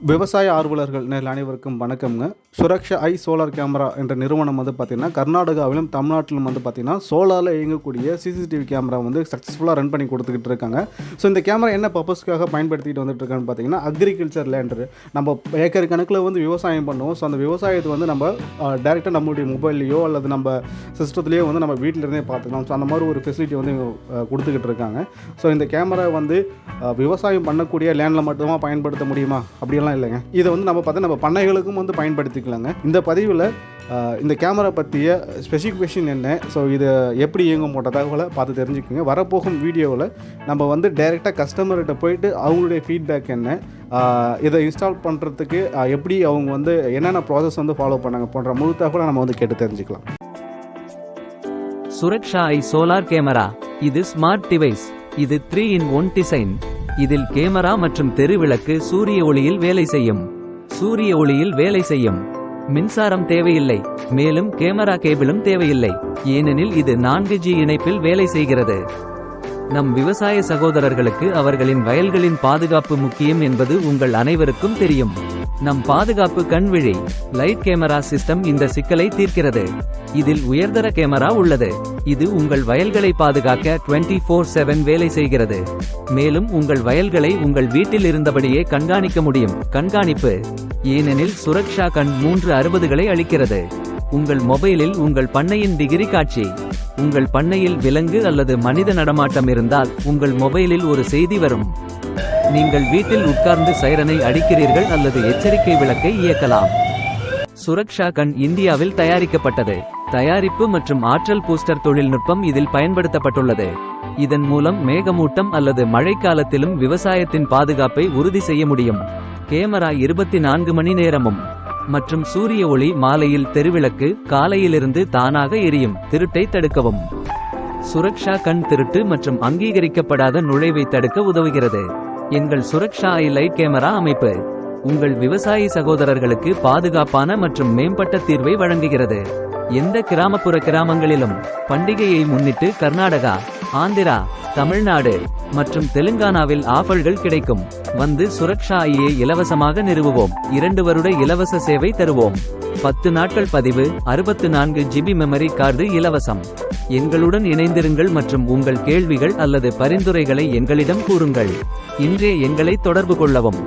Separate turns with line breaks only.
விவசாய ஆர்வலர்கள் அனைவருக்கும் வணக்கம்ங்க. சுரக்ஷா ஐ சோலார் கேமரா என்ற நிறுவனம் வந்து பார்த்திங்கன்னா கர்நாடகாவிலும் தமிழ்நாட்டிலும் வந்து பார்த்திங்கன்னா சோலாரில் இயங்கக்கூடிய சிசிடிவி கேமரா வந்து சக்ஸஸ்ஃபுல்லாக ரன் பண்ணி கொடுத்துக்கிட்டு இருக்காங்க. ஸோ இந்த கேமரா என்ன பர்பஸ்க்காக பயன்படுத்திட்டு வந்துட்டு இருக்கான்னு பார்த்தீங்கன்னா அக்ரிகல்ச்சர் லேண்டரு நம்ம ஏக்கர் கணக்கில் வந்து விவசாயம் பண்ணுவோம். ஸோ அந்த விவசாயத்தை வந்து நம்ம டேரெக்டாக நம்மளுடைய மொபைல்லையோ அல்லது நம்ம சிஸ்டத்துலேயோ வந்து நம்ம வீட்டிலிருந்தே பார்த்துக்கலாம். ஸோ அந்த மாதிரி ஒரு ஃபெசிலிட்டி வந்து கொடுத்துக்கிட்டு இருக்காங்க. ஸோ இந்த கேமரா வந்து விவசாயம் பண்ணக்கூடிய லேண்டில் மட்டுமா பயன்படுத்த முடியுமா அப்படியெல்லாம் இல்லைங்க. இதை வந்து நம்ம பார்த்தா நம்ம பண்ணைகளுக்கும் வந்து பயன்படுத்திக்கலாங்க. இந்த பதிவில் இந்த கேமரா பற்றிய ஸ்பெசிஃபிகேஷன் என்ன, ஸோ இது எப்படி இயங்கும் போட்ட தகவலை பார்த்து தெரிஞ்சுக்கோங்க. வரப்போகும் வீடியோவில் நம்ம வந்து டைரெக்டாக கஸ்டமர்கிட்ட போயிட்டு அவங்களுடைய ஃபீட்பேக் என்ன, இதை இன்ஸ்டால் பண்ணுறதுக்கு எப்படி அவங்க வந்து என்னென்ன ப்ராசஸ் வந்து ஃபாலோ பண்ணாங்க போன்ற முழு தகவலை நம்ம வந்து கேட்டு தெரிஞ்சுக்கலாம்.
சுரக்ஷா ஐ சோலார் கேமரா இது ஸ்மார்ட் டிவைஸ். இது 3-in-1 டிசைன். இதில் கேமரா மற்றும் தெருவிளக்கு சூரிய ஒளியில் வேலை செய்யும். மின்சாரம் தேவையில்லை. மேலும் கேமரா கேபிளும் தேவையில்லை. ஏனெனில் இது 4G இணைப்பில் வேலை செய்கிறது. நம் விவசாய சகோதரர்களுக்கு அவர்களின் வயல்களின் பாதுகாப்பு முக்கியம் என்பது உங்கள் அனைவருக்கும் தெரியும். நம் பாதுகாப்பு கண்விழி லைட் கேமரா சிஸ்டம் இந்த சிக்கலை தீர்க்கிறது. இதில் உயர்தர கேமரா உள்ளது. இது உங்கள் வயல்களை பாதுகாக்க 24/7 வேலை செய்கிறது. மேலும் உங்கள் வயல்களை உங்கள் வீட்டில் இருந்தபடியே கண்காணிக்க முடியும். கண்காணிப்பு ஏனெனில் சுரக்ஷா கண் 360களை அளிக்கிறது. உங்கள் மொபைலில் உங்கள் பண்ணையின் டிகிரி காட்சி. உங்கள் பண்ணையில் விலங்கு அல்லது மனித நடமாட்டம் இருந்தால் உங்கள் மொபைலில் ஒரு செய்தி வரும். நீங்கள் வீட்டில் உட்கார்ந்து சைரனை அடிக்கிறீர்கள் அல்லது எச்சரிக்கை விளக்கை இயக்கலாம். சுரக்ஷா கண் இந்தியாவில் தயாரிக்கப்பட்டது. தயாரிப்பு மற்றும் ஆற்றல் பூஸ்டர் தொழில்நுட்பம் இதில் பயன்படுத்தப்பட்டுள்ளது. இதன் மூலம் மேகமூட்டம் அல்லது மழைக்காலத்திலும் விவசாயத்தின் பாதுகாப்பை உறுதி செய்ய முடியும். கேமரா 24 மணி நேரமும் மற்றும் சூரிய ஒளி மாலையில் தெருவிளக்கு காலையிலிருந்து தானாக எரியும். திருட்டை தடுக்கவும். சுரக்ஷா கண் திருட்டு மற்றும் அங்கீகரிக்கப்படாத நுழைவை தடுக்க உதவுகிறது. எங்கள் சுரக்ஷா ஐ லைட் கேமரா அமைப்பு உங்கள் விவசாயி சகோதரர்களுக்கு பாதுகாப்பான மற்றும் மேம்பட்ட தீர்வை வழங்குகிறது. எந்த கிராமங்களிலும் பண்டிகையை முன்னிட்டு கர்நாடகா, ஆந்திரா, தமிழ்நாடு மற்றும் தெலுங்கானாவில் ஆஃபர்கள் கிடைக்கும். வந்து சுரக்ஷா ஐயை இலவசமாக நிறுவுவோம். 2 வருட இலவச சேவை தருவோம். 10 நாட்கள் பதிவு, 64 GB மெமரி கார்டு இலவசம். எங்களுடன் இணைந்திருங்கள் மற்றும் உங்கள் கேள்விகள் அல்லது பரிந்துரைகளை எங்களிடம் கூறுங்கள். இன்றே எங்களை தொடர்பு கொள்ளவும்.